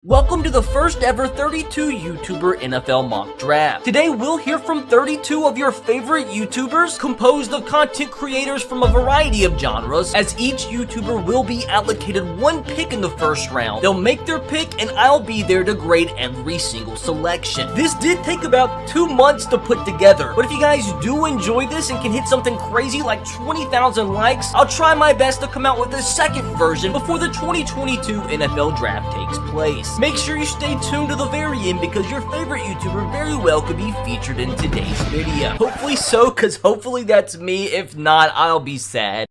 Welcome to the first ever 32 YouTuber NFL mock draft. Today we'll hear from 32 of your favorite YouTubers, composed of content creators from a variety of genres, as each YouTuber will be allocated one pick in the first round. They'll make their pick and I'll be there to grade every single selection. This did take about 2 months to put together, but if you guys do enjoy this and can hit something crazy like 20,000 likes, I'll try my best to come out with a second version before the 2022 NFL draft takes place. Make sure you stay tuned to the very end because your favorite YouTuber very well could be featured in today's video. Hopefully so, because hopefully that's me. If not, I'll be sad.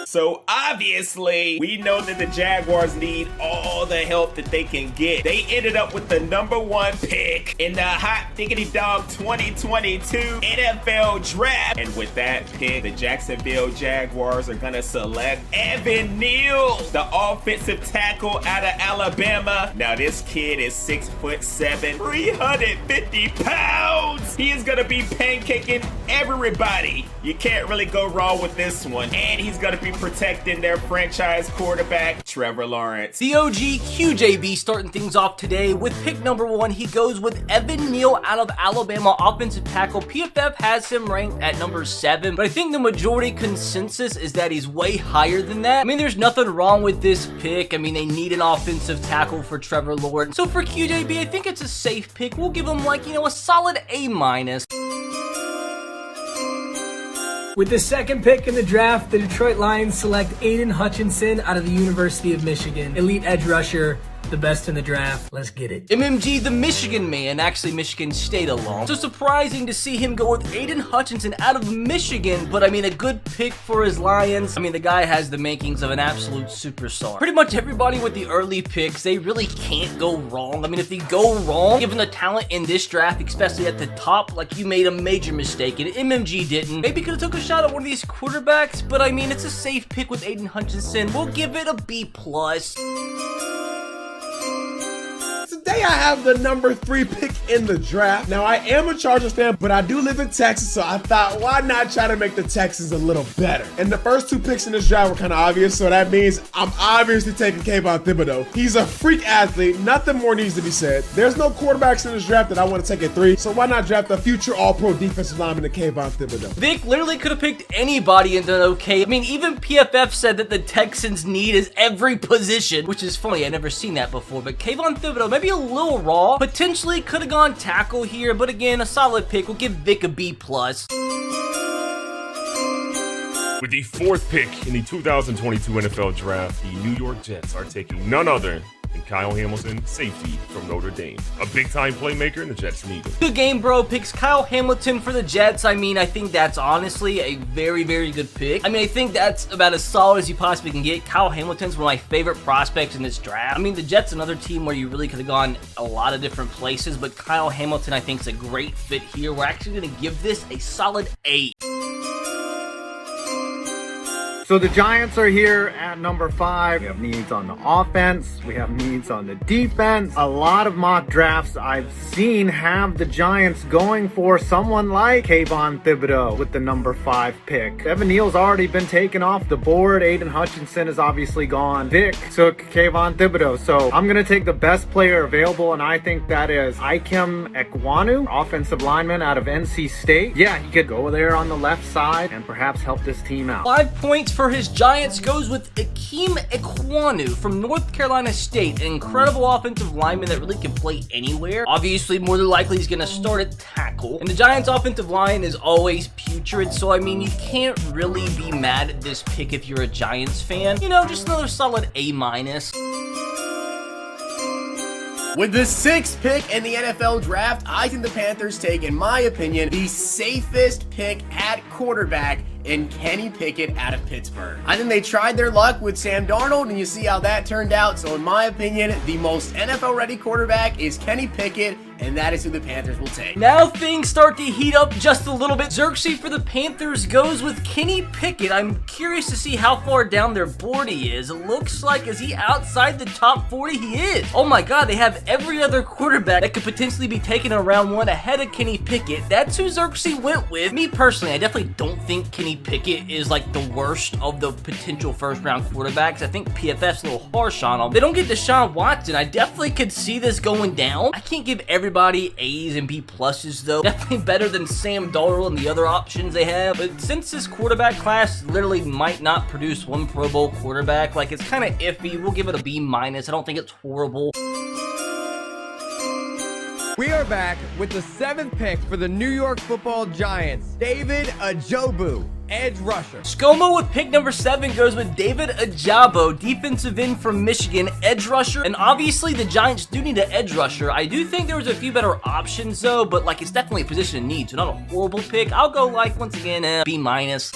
So obviously, we know that the Jaguars need all the help that they can get. They ended up with the #1 pick in the hot diggity dog 2022 NFL draft. And with that pick, the Jacksonville Jaguars are gonna select Evan Neal, the offensive tackle out of Alabama. Now this kid is 6'7", 350 pounds. He is gonna be pancaking everybody. You can't really go wrong with this one. And he's gonna be protecting their franchise quarterback, Trevor Lawrence. The OG QJB starting things off today with pick #1. He goes with Evan Neal out of Alabama, offensive tackle. PFF has him ranked at number 7, but I think the majority consensus is that he's way higher than that. I mean, there's nothing wrong with this pick. I mean, they need an offensive tackle for Trevor Lawrence. So for QJB, I think it's a safe pick. We'll give him like, a solid A-. With the second pick in the draft, the Detroit Lions select AIDAN Hutchinson out of the University of Michigan. Elite edge rusher, the best in the draft. Let's get it. MMG, the Michigan man, actually Michigan State alum. So surprising to see him go with AIDAN Hutchinson out of Michigan, but I mean, a good pick for his Lions. I mean, the guy has the makings of an absolute superstar. Pretty much everybody with the early picks, they really can't go wrong. I mean, if they go wrong, given the talent in this draft, especially at the top, like you made a major mistake, and MMG didn't. Maybe could have took a shot at one of these quarterbacks, but I mean, it's a safe pick with AIDAN Hutchinson. We'll give it a B+. Today I have the #3 pick in the draft. Now I am a Chargers fan, but I do live in Texas, so I thought, why not try to make the Texans a little better? And the first 2 picks in this draft were kind of obvious, so that means I'm obviously taking KAYVON THIBODEAUX. He's a freak athlete, nothing more needs to be said. There's no quarterbacks in this draft that I want to take at 3, so why not draft a future all-pro defensive lineman to KAYVON THIBODEAUX? Vic literally could have picked anybody and done okay. I mean, even PFF said that the Texans need is every position, which is funny. I've never seen that before, but KAYVON THIBODEAUX, maybe a little raw. Potentially could have gone tackle here, but again, a solid pick. We'll give Vic a B+. With the 4th pick in the 2022 NFL Draft, the New York Jets are taking none other than Kyle Hamilton, safety from Notre Dame. A big-time playmaker, and the Jets need him. Good game, bro. Picks Kyle Hamilton for the Jets. I mean, I think that's honestly a very, very good pick. I mean, I think that's about as solid as you possibly can get. Kyle Hamilton's one of my favorite prospects in this draft. I mean, the Jets, another team where you really could have gone a lot of different places, but Kyle Hamilton, I think, is a great fit here. We're actually going to give this a solid A. So the Giants are here at number 5. We have needs on the offense. We have needs on the defense. A lot of mock drafts I've seen have the Giants going for someone like KAYVON THIBODEAUX with the number 5 pick. Evan Neal's already been taken off the board. AIDAN Hutchinson is obviously gone. Vic took KAYVON THIBODEAUX. So I'm going to take the best player available, and I think that is EKWONU, offensive lineman out of NC State. Yeah, he could go there on the left side and perhaps help this team out. 5 points for his Giants goes with EKWONU from North Carolina State, an incredible offensive lineman that really can play anywhere. Obviously, more than likely, he's going to start at tackle. And the Giants' offensive line is always putrid, so I mean, you can't really be mad at this pick if you're a Giants fan. Just another solid A-. With the 6th pick in the NFL draft, I think the Panthers take, in my opinion, the safest pick at quarterback in Kenny Pickett out of Pittsburgh. I think they tried their luck with Sam Darnold, and you see how that turned out. So in my opinion, the most NFL-ready quarterback is Kenny Pickett, and that is who the Panthers will take. Now things start to heat up just a little bit. Xerxes for the Panthers goes with Kenny Pickett. I'm curious to see how far down their board he is. It looks like, is he outside the top 40? He is. Oh my god, they have every other quarterback that could potentially be taken in round 1 ahead of Kenny Pickett. That's who Xerxes went with. Me personally, I definitely don't think Kenny Pickett is like the worst of the potential first round quarterbacks. I think PFF's a little harsh on him. They don't get Deshaun Watson. I definitely could see this going down. I can't give everybody A's and B pluses though. Definitely better than Sam Darnold and the other options they have. But since this quarterback class literally might not produce one Pro Bowl quarterback, like it's kind of iffy. We'll give it a B minus. I don't think it's horrible. We are back with the 7th pick for the New York Football Giants, David Ojabo, edge rusher. ScoMo with pick number 7 goes with David Ojabo, defensive end from Michigan, edge rusher. And obviously the Giants do need an edge rusher. I do think there was a few better options though, but like it's definitely a position of need, so not a horrible pick. I'll go like, once again, B minus.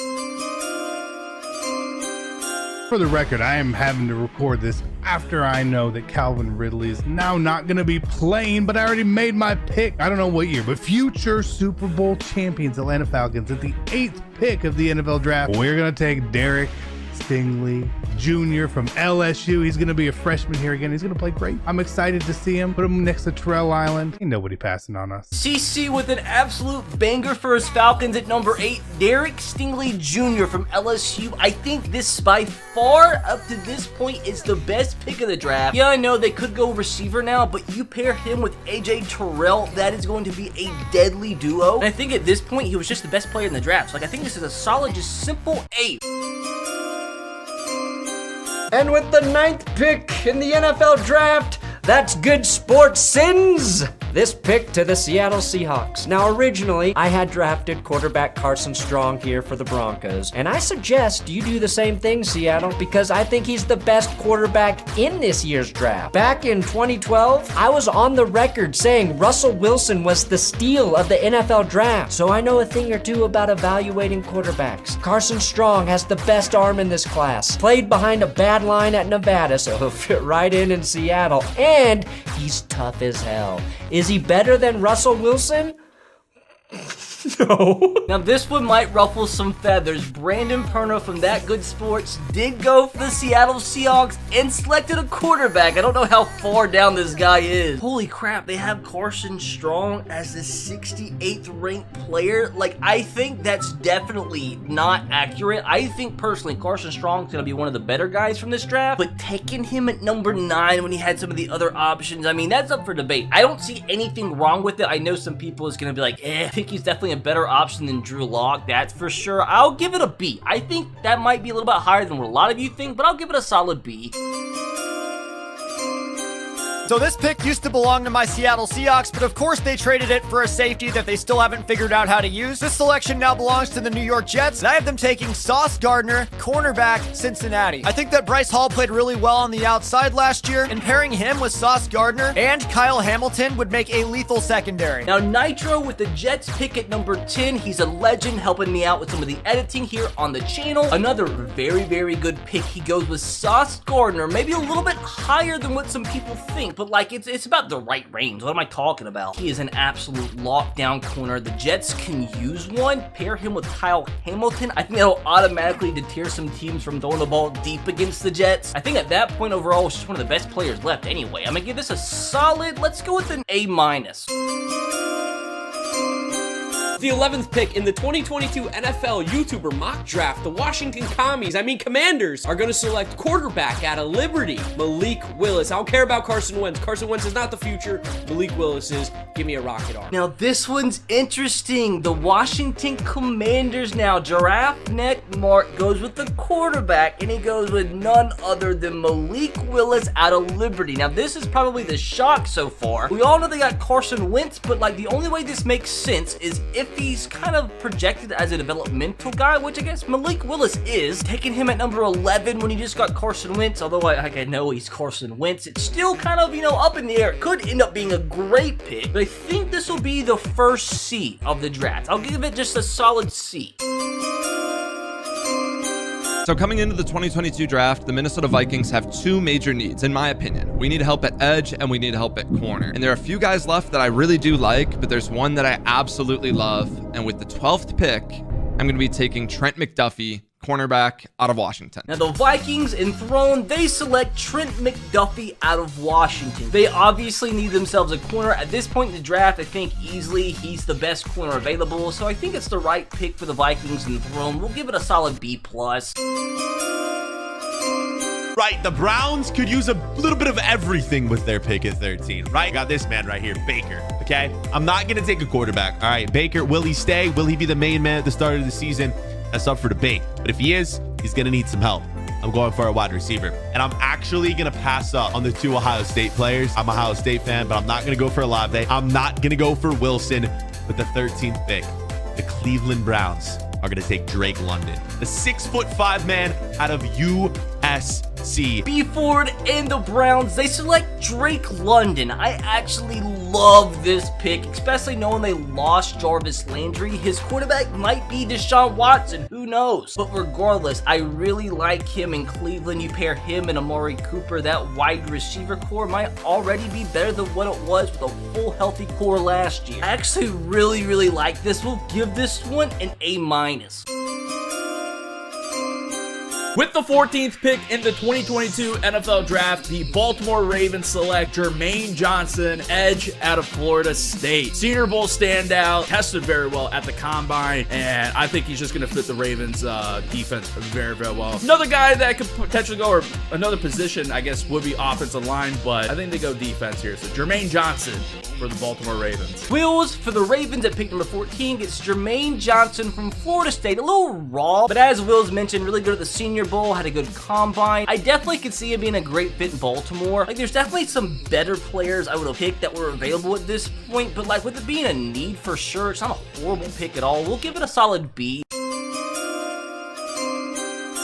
For the record, I am having to record this after I know that Calvin Ridley is now not going to be playing, but I already made my pick. I don't know what year, but future Super Bowl champions Atlanta Falcons at the 8th pick of the NFL draft. We're going to take Derek Stingley Jr. from LSU. He's going to be a freshman here again. He's going to play great. I'm excited to see him. Put him next to Terrell Island. Ain't nobody passing on us. CC with an absolute banger for his Falcons at number 8, Derek Stingley Jr. from LSU. I think this by far up to this point is the best pick of the draft. Yeah, I know they could go receiver now, but you pair him with AJ Terrell, that is going to be a deadly duo. And I think at this point he was just the best player in the draft. So like I think this is a solid, just simple A. And with the 9th pick in the NFL draft, that's Good Sports sends this pick to the Seattle Seahawks. Now, originally, I had drafted quarterback Carson Strong here for the Broncos, and I suggest you do the same thing, Seattle, because I think he's the best quarterback in this year's draft. Back in 2012, I was on the record saying Russell Wilson was the steal of the NFL draft, so I know a thing or two about evaluating quarterbacks. Carson Strong has the best arm in this class, played behind a bad line at Nevada, so he'll fit right in Seattle, and he's tough as hell. Is he better than Russell Wilson? No. Now this one might ruffle some feathers. Brandon Perna from That Good Sports did go for the Seattle Seahawks and selected a quarterback. I don't know how far down this guy is. Holy crap, they have Carson Strong as the 68th ranked player. Like, I think that's definitely not accurate. I think personally Carson Strong's gonna be one of the better guys from this draft, but taking him at number 9 when he had some of the other options, I mean, that's up for debate. I don't see anything wrong with it. I know some people is gonna be like, I think he's definitely a better option than Drew Lock, that's for sure. I'll give it a B. I think that might be a little bit higher than what a lot of you think, but I'll give it a solid B. So this pick used to belong to my Seattle Seahawks, but of course they traded it for a safety that they still haven't figured out how to use. This selection now belongs to the New York Jets, and I have them taking Sauce Gardner, cornerback, Cincinnati. I think that Bryce Hall played really well on the outside last year, and pairing him with Sauce Gardner and Kyle Hamilton would make a lethal secondary. Now Nitro with the Jets pick at number 10. He's a legend, helping me out with some of the editing here on the channel. Another very, very good pick. He goes with Sauce Gardner, maybe a little bit higher than what some people think, but like it's about the right range. What am I talking about? He is an absolute lockdown corner. The Jets can use one. Pair him with Kyle Hamilton. I think that'll automatically deter some teams from throwing the ball deep against the Jets. I think at that point overall, it's just one of the best players left anyway. I'm gonna give this a solid, let's go with an A minus. The 11th pick in the 2022 NFL YouTuber mock draft, the Washington Commanders are going to select quarterback out of Liberty, Malik Willis. I don't care about Carson Wentz. Carson Wentz is not the future. Malik Willis is. Give me a rocket arm. Now this one's interesting. The Washington Commanders now. Giraffe Neck Mark goes with the quarterback, and he goes with none other than Malik Willis out of Liberty. Now this is probably the shock so far. We all know they got Carson Wentz, but like the only way this makes sense is if he's kind of projected as a developmental guy, which I guess Malik Willis is. Taking him at number 11 when he just got Carson Wentz, although I know he's Carson Wentz, it's still kind of, you know, up in the air. It could end up being a great pick, but I think this will be the first C of the draft. I'll give it just a solid C. So coming into the 2022 draft, the Minnesota Vikings have two major needs, in my opinion. We need help at edge and we need help at corner. And there are a few guys left that I really do like, but there's one that I absolutely love. And with the 12th pick, I'm going to be taking Trent McDuffie, cornerback out of Washington. Now the Vikings enthroned, they select Trent McDuffie out of Washington. They obviously need themselves a corner. At this point in the draft, I think easily he's the best corner available, so I think it's the right pick for the Vikings enthroned. We'll give it a solid B+. Right, the Browns could use a little bit of everything with their pick at 13, right? Got this man right here, Baker, okay? I'm not going to take a quarterback, all right? Baker, will he stay? Will he be the main man at the start of the season? That's up for debate. But if he is, he's going to need some help. I'm going for a wide receiver. And I'm actually going to pass up on the 2 Ohio State players. I'm an Ohio State fan, but I'm not going to go for Olave. I'm not going to go for Wilson with the 13th pick. The Cleveland Browns are going to take Drake London, the 6'5" man out of USC. B Ford and the Browns, they select Drake London. I actually love this pick, especially knowing they lost Jarvis Landry. His quarterback might be Deshaun Watson, who knows? But regardless, I really like him in Cleveland. You pair him and Amari Cooper, that wide receiver core might already be better than what it was with a full healthy core last year. I actually really like this. We'll give this one an A-. With the 14th pick in the 2022 NFL Draft, the Baltimore Ravens select Jermaine Johnson, edge out of Florida State. Senior Bowl standout, tested very well at the Combine, and I think he's just going to fit the Ravens defense very well. Another guy that could potentially go, or another position, I guess, would be offensive line, but I think they go defense here. So Jermaine Johnson for the Baltimore Ravens. Wills for the Ravens at pick number 14 gets Jermaine Johnson from Florida State. A little raw, but as Wills mentioned, really good at the Senior Bowl, had a good combine. I definitely could see him being a great fit in Baltimore. Like, there's definitely some better players I would have picked that were available at this point, but like with it being a need for sure, it's not a horrible pick at all. We'll give it a solid B.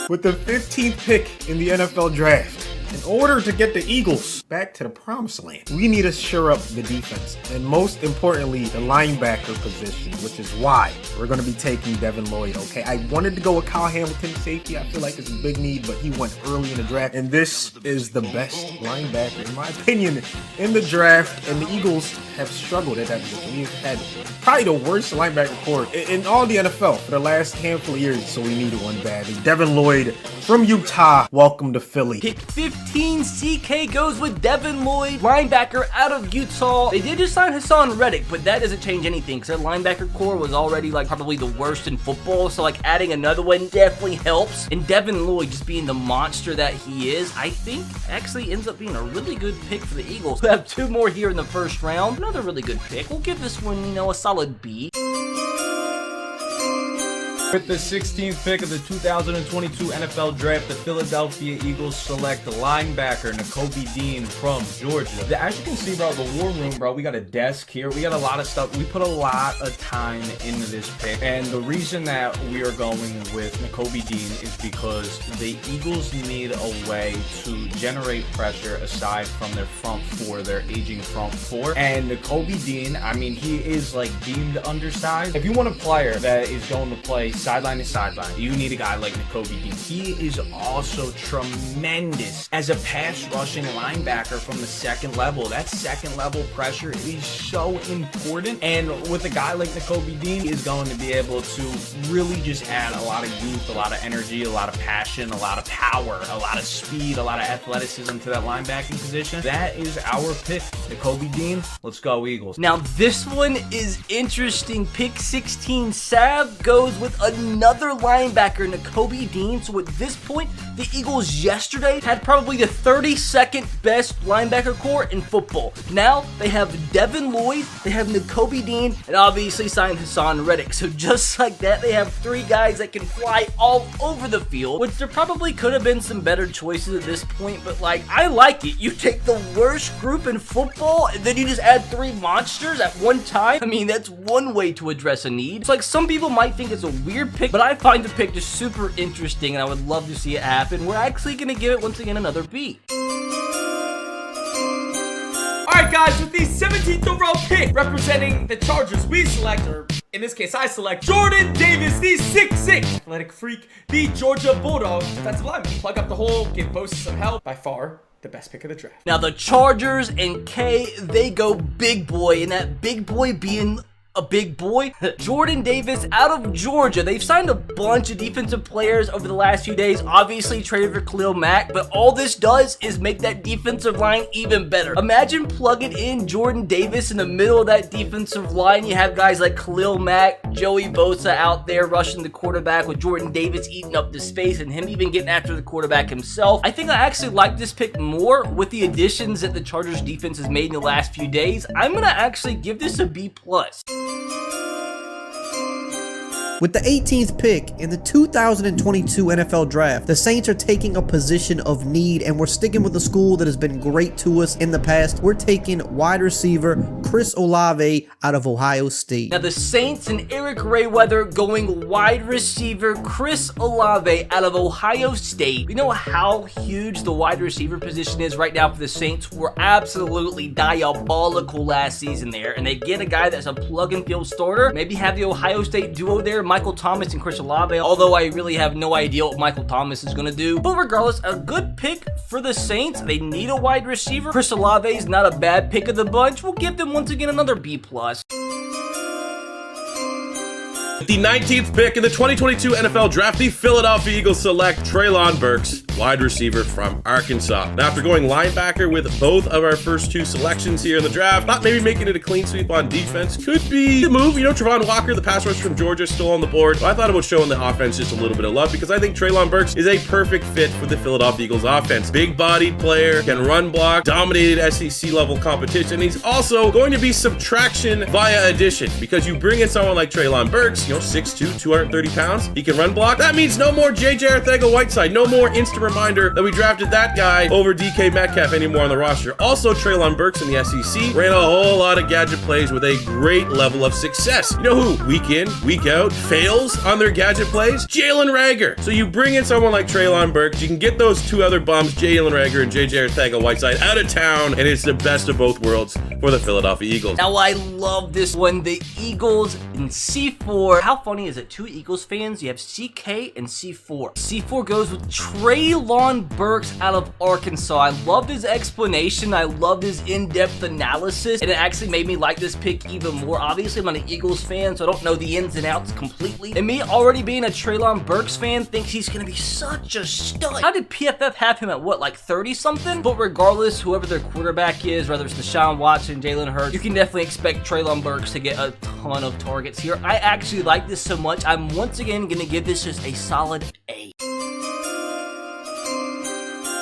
With the 15th pick in the NFL Draft, in order to get the Eagles back to the promised land, we need to shore up the defense, and most importantly, the linebacker position, which is why we're going to be taking Devin Lloyd, okay? I wanted to go with Kyle Hamilton, safety. I feel like it's a big need, but he went early in the draft, and this is the best linebacker, in my opinion, in the draft, and the Eagles have struggled at that position. We've had probably the worst linebacker core in all the NFL for the last handful of years, so we needed one badly. Devin Lloyd from Utah, welcome to Philly. Pick 15, CK goes with Devin Lloyd, linebacker out of Utah. They did just sign Hassan Reddick, but that doesn't change anything because their linebacker core was already like probably the worst in football, so like adding another one definitely helps. And Devin Lloyd just being the monster that he is, I think actually ends up being a really good pick for the Eagles. We have 2 more here in the first round. Another really good pick. We'll give this one, a solid B. With the 16th pick of the 2022 NFL Draft, the Philadelphia Eagles select the linebacker NAKOBE Dean from Georgia. As you can see, bro, the war room, bro, we got a desk here. We got a lot of stuff. We put a lot of time into this pick. And the reason that we are going with NAKOBE Dean is because the Eagles need a way to generate pressure aside from their front four, their aging front four. And NAKOBE Dean, I mean, he is like deemed undersized. If you want a player that is going to play sideline to sideline, you need a guy like NAKOBE Dean. He is also tremendous as a pass rushing linebacker from the second level. That second level pressure is so important, and with a guy like NAKOBE Dean, he is going to be able to really just add a lot of youth, a lot of energy, a lot of passion, a lot of power, a lot of speed, a lot of athleticism to that linebacking position. That is our pick, NAKOBE Dean. Let's go Eagles. Now this one is interesting. Pick 16, Sav goes with another linebacker, NAKOBE Dean. So at this point, the Eagles yesterday had probably the 32nd best linebacker core in football. Now they have Devin Lloyd, they have NAKOBE Dean, and obviously signed Hassan Reddick. So just like that, they have 3 guys that can fly all over the field, which there probably could have been some better choices at this point, but like, I like it. You take the worst group in football, and then you just add 3 monsters at one time. I mean, that's one way to address a need. It's like, some people might think it's a weird pick, but I find the pick just super interesting, and I would love to see it happen. We're actually going to give it, once again, another B. Alright guys, with the 17th overall pick representing the Chargers, we select, or in this case I select, Jordan Davis, the 6'6" athletic freak, the Georgia Bulldogs defensive lineman. Plug up the hole, give Bosa some help. By far the best pick of the draft. Now the Chargers and K, they go big boy, and that big boy being a big boy, Jordan Davis out of Georgia. They've signed a bunch of defensive players over the last few days, obviously traded for Khalil Mack, but all this does is make that defensive line even better. Imagine plugging in Jordan Davis in the middle of that defensive line. You have guys like Khalil Mack, Joey Bosa out there rushing the quarterback with Jordan Davis eating up the space and him even getting after the quarterback himself. I think I actually like this pick more with the additions that the Chargers defense has made in the last few days. I'm gonna actually give this a B+. With the 18th pick in the 2022 NFL Draft, the Saints are taking a position of need, and we're sticking with a school that has been great to us in the past. We're taking wide receiver Chris Olave out of Ohio State. Now the Saints and Eric Rayweather going wide receiver Chris Olave out of Ohio State. We know how huge the wide receiver position is right now for the Saints. We're absolutely diabolical last season there, and they get a guy that's a plug-and-field starter. Maybe have the Ohio State duo there, Michael Thomas and Chris Olave, although I really have no idea what Michael Thomas is going to do. But regardless, a good pick for the Saints. They need a wide receiver. Chris Olave is not a bad pick of the bunch. We'll give them once again another B+. With the 19th pick in the 2022 NFL Draft, the Philadelphia Eagles select Treylon Burks, wide receiver from Arkansas. Now, after going linebacker with both of our first two selections here in the draft, thought maybe making it a clean sweep on defense could be the move. You know, Travon Walker, the pass rusher from Georgia, still on the board. But I thought about showing the offense just a little bit of love because I think Treylon Burks is a perfect fit for the Philadelphia Eagles offense. Big-bodied player, can run block, dominated SEC-level competition. He's also going to be subtraction via addition because you bring in someone like Treylon Burks, you know, 6'2", 230 pounds. He can run block. That means no more J.J. Arcega-Whiteside. No more instant reminder that we drafted that guy over DK Metcalf anymore on the roster. Also, Treylon Burks in the SEC ran a whole lot of gadget plays with a great level of success. You know who week in, week out fails on their gadget plays? Jalen Reagor. So you bring in someone like Treylon Burks, you can get those two other bums, Jalen Reagor and J.J. Arcega-Whiteside, out of town, and it's the best of both worlds for the Philadelphia Eagles. Now, I love this one. The Eagles in C4. How funny is it? Two Eagles fans, you have CK and C4. C4 goes with Treylon Burks out of Arkansas. I love his explanation. I love his in-depth analysis, and it actually made me like this pick even more. Obviously, I'm not an Eagles fan, so I don't know the ins and outs completely. And me already being a Treylon Burks fan thinks he's going to be such a stud. How did PFF have him at what, like 30-something? But regardless, whoever their quarterback is, whether it's Deshaun Watson, Jalen Hurts, you can definitely expect Treylon Burks to get a ton of targets here. I actually like this so much. I'm once again going to give this just a solid A.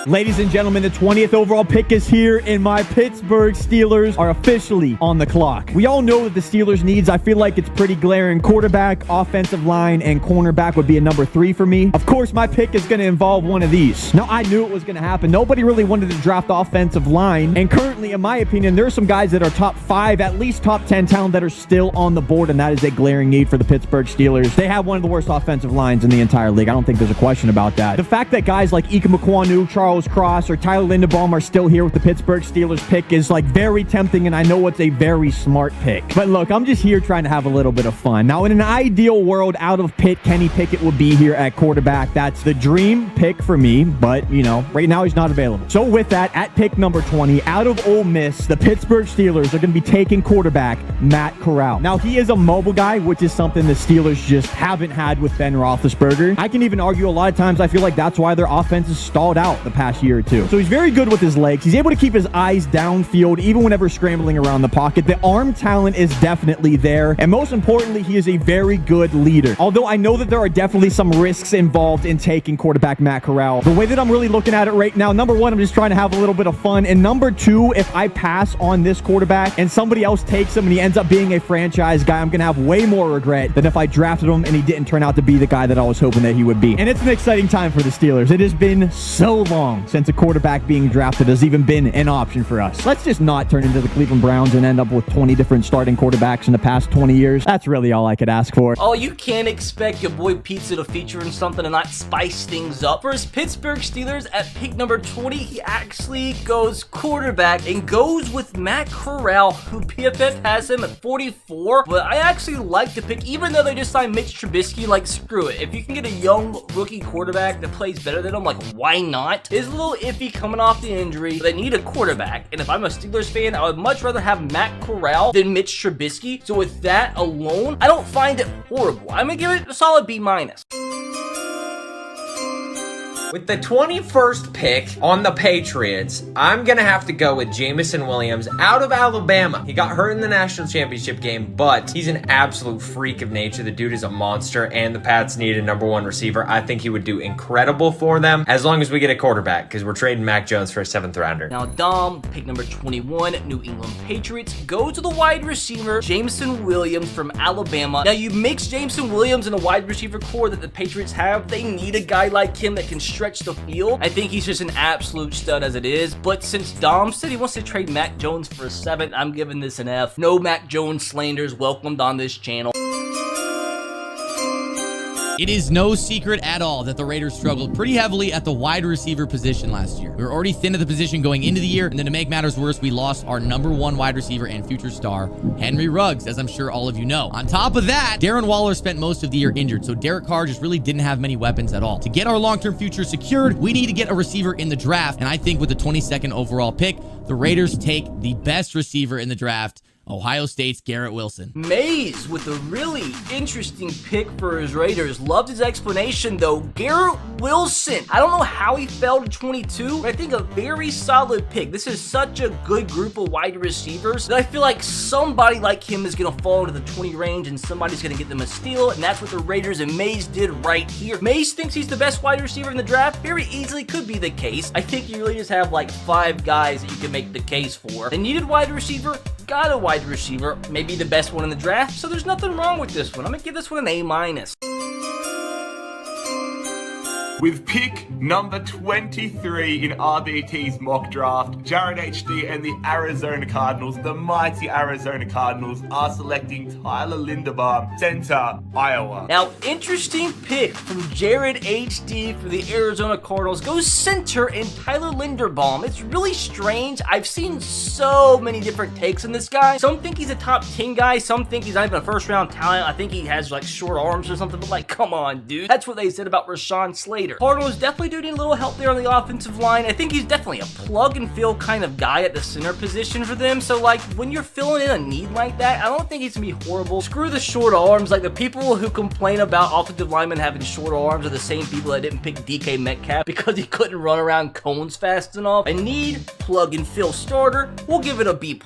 Ladies and gentlemen, the 20th overall pick is here, and my Pittsburgh Steelers are officially on the clock. We all know that the Steelers' needs, I feel like it's pretty glaring. Quarterback, offensive line, and cornerback would be a number 3 for me. Of course, my pick is going to involve one of these. Now, I knew it was going to happen. Nobody really wanted to draft offensive line, and currently, in my opinion, there are some guys that are top 5, at least top 10 talent that are still on the board, and that is a glaring need for the Pittsburgh Steelers. They have one of the worst offensive lines in the entire league. I don't think there's a question about that. The fact that guys like EKWONU, Charles Cross, or Tyler Linderbaum are still here with the Pittsburgh Steelers pick is like very tempting, and I know it's a very smart pick. But look, I'm just here trying to have a little bit of fun. Now, in an ideal world, out of Pitt, Kenny Pickett would be here at quarterback. That's the dream pick for me, but, you know, right now he's not available. So with that, at pick number 20, out of Ole Miss, the Pittsburgh Steelers are going to be taking quarterback Matt Corral. Now, he is a mobile guy, which is something the Steelers just haven't had with Ben Roethlisberger. I can even argue a lot of times I feel like that's why their offense is stalled out the past year or two. So he's very good with his legs. He's able to keep his eyes downfield even whenever scrambling around the pocket. The arm talent is definitely there. And most importantly, he is a very good leader. Although I know that there are definitely some risks involved in taking quarterback Matt Corral. The way that I'm really looking at it right now, number 1, I'm just trying to have a little bit of fun. And number 2, if I pass on this quarterback and somebody else takes him and he ends up being a franchise guy, I'm going to have way more regret than if I drafted him and he didn't turn out to be the guy that I was hoping that he would be. And it's an exciting time for the Steelers. It has been so long since a quarterback being drafted has even been an option for us. Let's just not turn into the Cleveland Browns and end up with 20 different starting quarterbacks in the past 20 years. That's really all I could ask for. Oh, you can't expect your boy Pizza to feature in something and not spice things up. For his Pittsburgh Steelers at pick number 20, he actually goes quarterback and goes with Matt Corral, who PFF has him at 44. But I actually like the pick, even though they just signed Mitch Trubisky. Like, screw it. If you can get a young rookie quarterback that plays better than him, like, why not? is a little iffy coming off the injury, but they need a quarterback. And if I'm a Steelers fan, I would much rather have Matt Corral than Mitch Trubisky. So with that alone, I don't find it horrible. I'm gonna give it a solid B-. With the 21st pick on the Patriots, I'm going to have to go with Jameson Williams out of Alabama. He got hurt in the national championship game, but he's an absolute freak of nature. The dude is a monster, and the Pats need a #1 receiver. I think he would do incredible for them as long as we get a quarterback, because we're trading Mac Jones for a 7th rounder. Now, Dom, pick number 21, New England Patriots, go to the wide receiver, Jameson Williams from Alabama. Now, you mix Jameson Williams in a wide receiver core that the Patriots have. They need a guy like him that can stretch the field. I think he's just an absolute stud as it is, but since Dom said he wants to trade Mac Jones for a 7th, I'm giving this an F. No Mac Jones slanders welcomed on this channel. It is no secret at all that the Raiders struggled pretty heavily at the wide receiver position last year. We were already thin at the position going into the year, and then to make matters worse, we lost our #1 wide receiver and future star, Henry Ruggs, as I'm sure all of you know. On top of that, Darren Waller spent most of the year injured, so Derek Carr just really didn't have many weapons at all. To get our long-term future secured, we need to get a receiver in the draft, and I think with the 22nd overall pick, the Raiders take the best receiver in the draft, Ohio State's Garrett Wilson. Mays with a really interesting pick for his Raiders. Loved his explanation though. Garrett Wilson. I don't know how he fell to 22, but I think a very solid pick. This is such a good group of wide receivers that I feel like somebody like him is going to fall into the 20 range and somebody's going to get them a steal, and that's what the Raiders and Mays did right here. Mays thinks he's the best wide receiver in the draft. Very easily could be the case. I think you really just have like 5 guys that you can make the case for. They needed wide receiver, got a wide receiver, maybe the best one in the draft, so there's nothing wrong with this one. I'm gonna give this one an A-. With pick number 23 in RBT's mock draft, Jared HD and the Arizona Cardinals, the mighty Arizona Cardinals, are selecting Tyler Linderbaum, center, Iowa. Now, interesting pick from Jared HD for the Arizona Cardinals. Goes center in Tyler Linderbaum. It's really strange. I've seen so many different takes on this guy. Some think he's a top 10 guy. Some think he's not even a first-round talent. I think he has like short arms or something, but like, come on, dude. That's what they said about Rashawn Slater. Cardinals definitely do need a little help there on the offensive line. I think he's definitely a plug-and-fill kind of guy at the center position for them. So, like, when you're filling in a need like that, I don't think he's gonna be horrible. Screw the short arms. Like, the people who complain about offensive linemen having short arms are the same people that didn't pick DK Metcalf because he couldn't run around cones fast enough. A need, plug-and-fill starter. We'll give it a B+.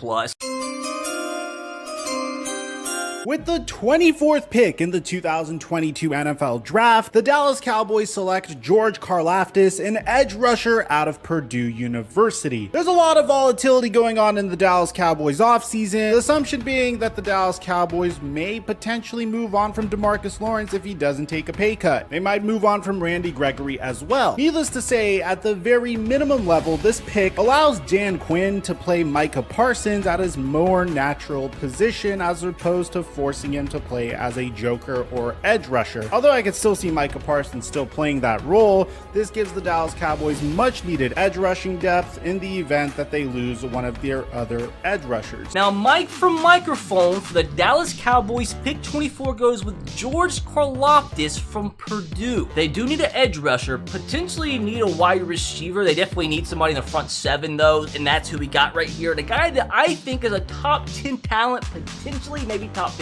With the 24th pick in the 2022 NFL Draft, the Dallas Cowboys select George Karlaftis, an edge rusher out of Purdue University. There's a lot of volatility going on in the Dallas Cowboys offseason, the assumption being that the Dallas Cowboys may potentially move on from DeMarcus Lawrence if he doesn't take a pay cut. They might move on from Randy Gregory as well. Needless to say, at the very minimum level, this pick allows Dan Quinn to play Micah Parsons at his more natural position as opposed to forcing him to play as a joker or edge rusher. Although I could still see Micah Parsons still playing that role, this gives the Dallas Cowboys much needed edge rushing depth in the event that they lose one of their other edge rushers. Now, Mike from Microphone for the Dallas Cowboys, pick 24 goes with George Karlaftis from Purdue. They do need an edge rusher, potentially need a wide receiver. They definitely need somebody in the front 7 though, and that's who we got right here. The guy that I think is a top 10 talent, potentially maybe top 15.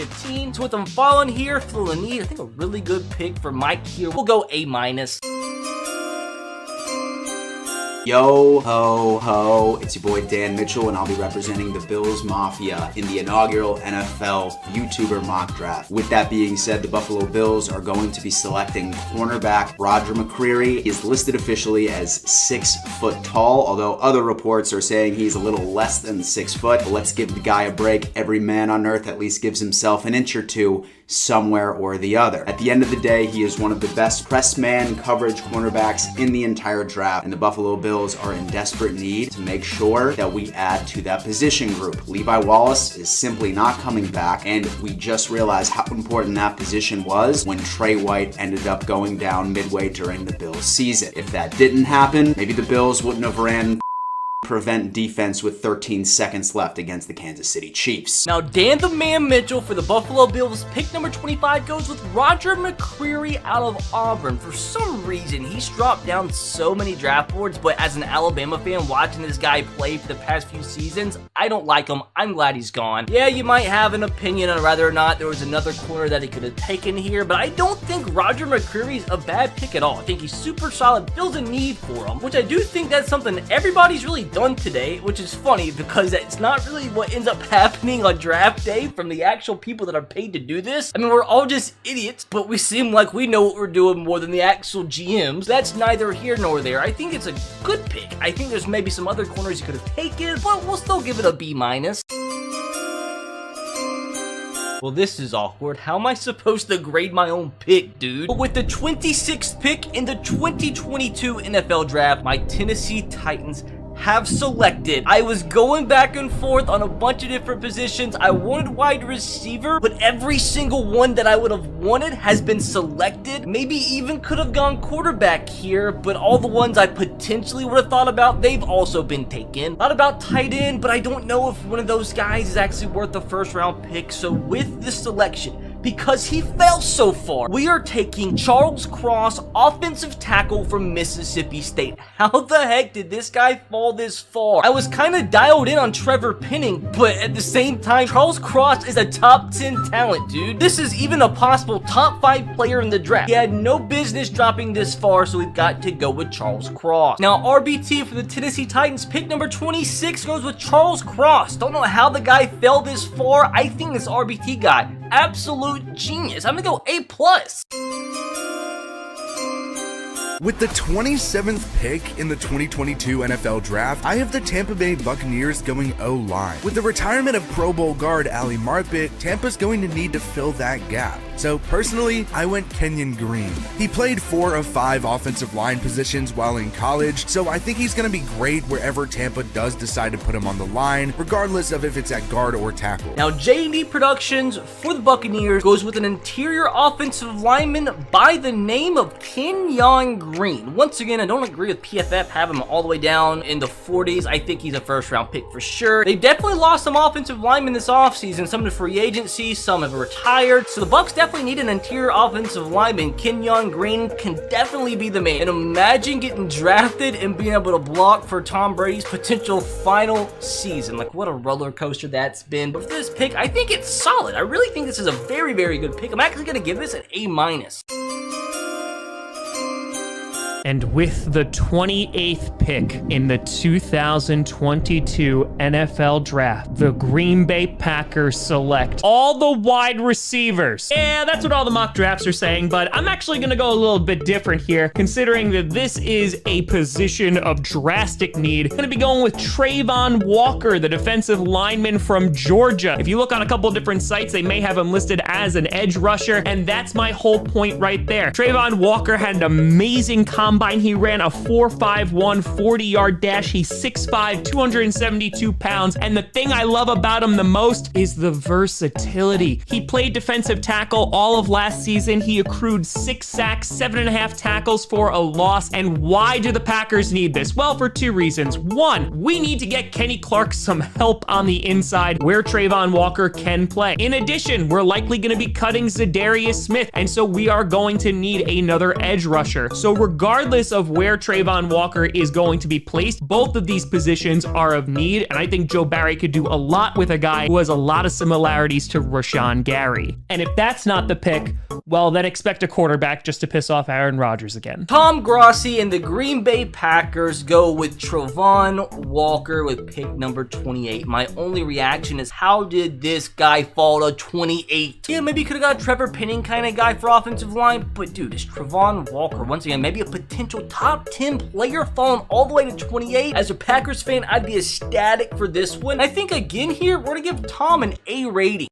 So with them falling here, for the need, I think a really good pick for Mike here. We'll go A-. Yo ho ho, it's your boy Dan Mitchell, and I'll be representing the Bills Mafia in the inaugural NFL YouTuber mock draft. With that being said, the Buffalo Bills are going to be selecting cornerback Roger McCreary. He is listed officially as 6 foot tall, although other reports are saying he's a little less than 6 foot. But let's give the guy a break. Every man on earth at least gives himself an inch or two somewhere or the other. At the end of the day, he is one of the best press man coverage cornerbacks in the entire draft, and the Buffalo Bills are in desperate need to make sure that we add to that position group. Levi Wallace is simply not coming back, and we just realized how important that position was when Trey White ended up going down midway during the Bills season. If that didn't happen, maybe the Bills wouldn't have ran prevent defense with 13 seconds left against the Kansas City Chiefs. Now, Dan the Man Mitchell for the Buffalo Bills, pick number 25 goes with Roger McCreary out of Auburn. For some reason, he's dropped down so many draft boards, but as an Alabama fan watching this guy play for the past few seasons, I don't like him. I'm glad he's gone. Yeah, you might have an opinion on whether or not there was another corner that he could have taken here, but I don't think Roger McCreary's a bad pick at all. I think he's super solid, fills a need for him, which I do think that's something everybody's really done today, which is funny because it's not really what ends up happening on draft day from the actual people that are paid to do this. I mean, we're all just idiots, but we seem like we know what we're doing more than the actual GMs. That's neither here nor there. I think it's a good pick. I think there's maybe some other corners you could have taken, but we'll still give it a B-. Well, this is awkward. How am I supposed to grade my own pick, dude? But with the 26th pick in the 2022 NFL Draft, my Tennessee Titans have selected. I was going back and forth on a bunch of different positions. I wanted wide receiver, but every single one that I would have wanted has been selected. Maybe even could have gone quarterback here, but all the ones I potentially would have thought about, they've also been taken. Thought about tight end, but I don't know if one of those guys is actually worth the first round pick. So with this selection, because he fell so far, we are taking Charles Cross, offensive tackle from Mississippi State. How the heck did this guy fall this far? I was kind of dialed in on Trevor Penning, but at the same time, Charles Cross is a top 10 talent, dude. This is even a possible top 5 player in the draft. He had no business dropping this far, so we've got to go with Charles Cross. Now, RBT for the Tennessee Titans, pick number 26 goes with Charles Cross. Don't know how the guy fell this far. I think this RBT guy, absolute genius. I'm gonna go A+. With the 27th pick in the 2022 NFL Draft, I have the Tampa Bay Buccaneers going O-line. With the retirement of Pro Bowl guard Ali Marpet, Tampa's going to need to fill that gap. So personally, I went Kenyon Green. He played 4 of 5 offensive line positions while in college, so I think he's going to be great wherever Tampa does decide to put him on the line, regardless of if it's at guard or tackle. Now, J&D Productions for the Buccaneers goes with an interior offensive lineman by the name of Kenyon Green. Once again, I don't agree with PFF having him all the way down in the 40s. I think he's a first round pick for sure. They've definitely lost some offensive linemen this offseason, some to free agency, some have retired, so the Bucs definitely need an interior offensive lineman. Kenyon Green can definitely be the man. And imagine getting drafted and being able to block for Tom Brady's potential final season. Like, what a roller coaster that's been. But for this pick, I think it's solid. I really think this is a very, very good pick. I'm actually going to give this an A-. And with the 28th pick in the 2022 NFL Draft, the Green Bay Packers select all the wide receivers. Yeah, that's what all the mock drafts are saying, but I'm actually going to go a little bit different here, considering that this is a position of drastic need. I'm going to be going with Travon Walker, the defensive lineman from Georgia. If you look on a couple different sites, they may have him listed as an edge rusher, and that's my whole point right there. Travon Walker had an amazing combine. He ran a 4.51 40-yard dash. He's 6'5", 272 pounds. And the thing I love about him the most is the versatility. He played defensive tackle all of last season. He accrued 6 sacks, 7.5 tackles for a loss. And why do the Packers need this? Well, for 2 reasons. 1, we need to get Kenny Clark some help on the inside where Travon Walker can play. In addition, we're likely going to be cutting Zadarius Smith, and so we are going to need another edge rusher. So regardless of where Travon Walker is going to be placed, both of these positions are of need, and I think Joe Barry could do a lot with a guy who has a lot of similarities to Rashawn Gary. And if that's not the pick, well, then expect a quarterback just to piss off Aaron Rodgers again. Tom Grossi and the Green Bay Packers go with Travon Walker with pick number 28. My only reaction is, how did this guy fall to 28? Yeah, maybe you could have got a Trevor Penning kind of guy for offensive line, but dude, it's Travon Walker. Once again, maybe a potential top 10 player falling all the way to 28. As a Packers fan, I'd be ecstatic for this one. I think again here, we're gonna give Tom an A rating.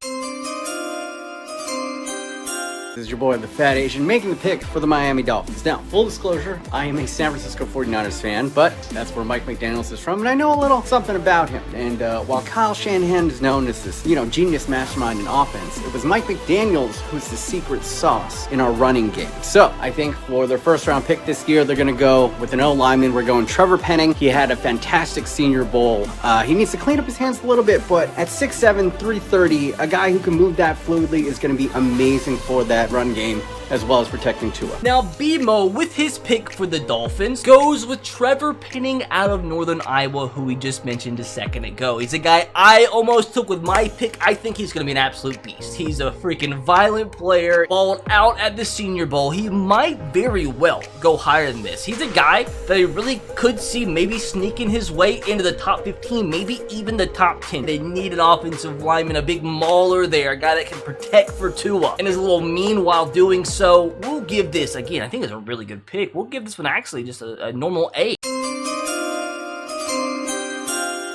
This is your boy, the Fat Asian, making the pick for the Miami Dolphins. Now, full disclosure, I am a San Francisco 49ers fan, but that's where Mike McDaniels is from, and I know a little something about him. And while Kyle Shanahan is known as this, genius mastermind in offense, it was Mike McDaniels who's the secret sauce in our running game. So, I think for their first round pick this year, they're going to go with an O-lineman. We're going Trevor Penning. He had a fantastic Senior Bowl. He needs to clean up his hands a little bit, but at 6'7", 330, a guy who can move that fluidly is going to be amazing for that run game, as well as protecting Tua. Now, BMO, with his pick for the Dolphins, goes with Trevor Penning out of Northern Iowa, who we just mentioned a second ago. He's a guy I almost took with my pick. I think he's going to be an absolute beast. He's a freaking violent player, balled out at the Senior Bowl. He might very well go higher than this. He's a guy that I really could see maybe sneaking his way into the top 15, maybe even the top 10. They need an offensive lineman, a big mauler there, a guy that can protect for Tua, and is a little mean while doing so. We'll give this, again, I think it's a really good pick. We'll give this one actually just a normal A.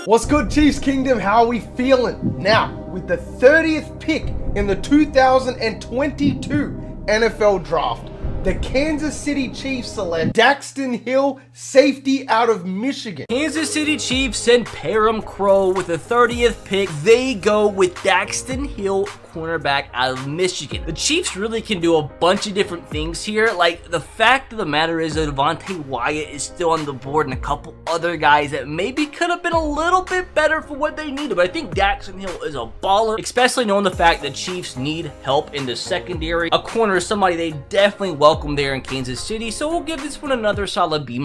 What's good, Chiefs Kingdom? How are we feeling? Now, with the 30th pick in the 2022 NFL Draft, the Kansas City Chiefs select Daxton Hill, safety out of Michigan. Kansas City Chiefs send Parham Crow with the 30th pick. They go with Daxton Hill, cornerback out of Michigan. The Chiefs really can do a bunch of different things here. Like, the fact of the matter is that Devontae Wyatt is still on the board and a couple other guys that maybe could have been a little bit better for what they needed. But I think Daxton Hill is a baller, especially knowing the fact that Chiefs need help in the secondary. A corner is somebody they definitely welcome there in Kansas City, so we'll give this one another solid B-. With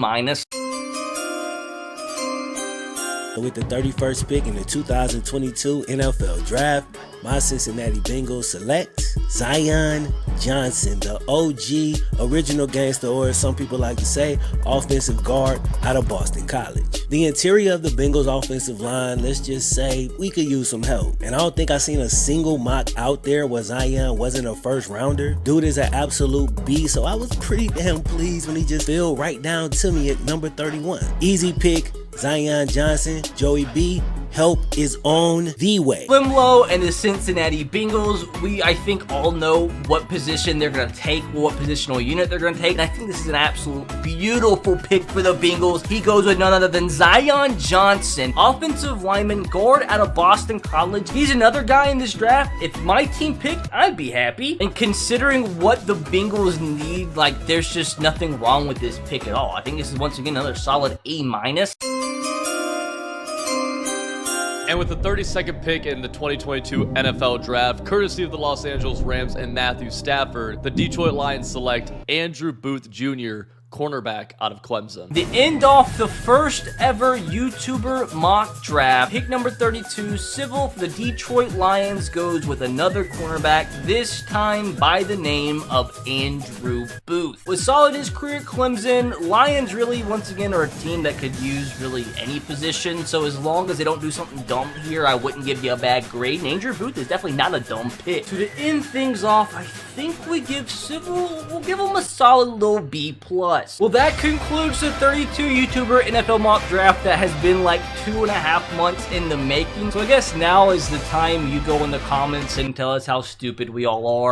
the 31st pick in the 2022 NFL Draft, my Cincinnati Bengals select Zion Johnson, the OG, original gangster, or as some people like to say, offensive guard out of Boston College. The interior of the Bengals offensive line, let's just say, we could use some help. And I don't think I've seen a single mock out there where Zion wasn't a first rounder. Dude is an absolute beast, so I was pretty damn pleased when he just fell right down to me at number 31. Easy pick, Zion Johnson, Joey B. Help is on the way. Flemlo and the Cincinnati Bengals, we, I think, all know what position they're going to take, what positional unit they're going to take, and I think this is an absolute beautiful pick for the Bengals. He goes with none other than Zion Johnson, offensive lineman, guard out of Boston College. He's another guy in this draft. If my team picked, I'd be happy. And considering what the Bengals need, like, there's just nothing wrong with this pick at all. I think this is, once again, another solid A-. And with the 32nd pick in the 2022 NFL Draft, courtesy of the Los Angeles Rams and Matthew Stafford, the Detroit Lions select Andrew Booth Jr., cornerback out of Clemson. The end off the first ever YouTuber mock draft. Pick number 32, Civil for the Detroit Lions goes with another cornerback, this time by the name of Andrew Booth. Was solid his career at Clemson. Lions really, once again, are a team that could use really any position, so as long as they don't do something dumb here, I wouldn't give you a bad grade. And Andrew Booth is definitely not a dumb pick. To end things off, I think we give Civil, we'll give him a solid little B+. Well, that concludes the 32 YouTuber NFL mock draft that has been like 2.5 months in the making. So I guess now is the time you go in the comments and tell us how stupid we all are.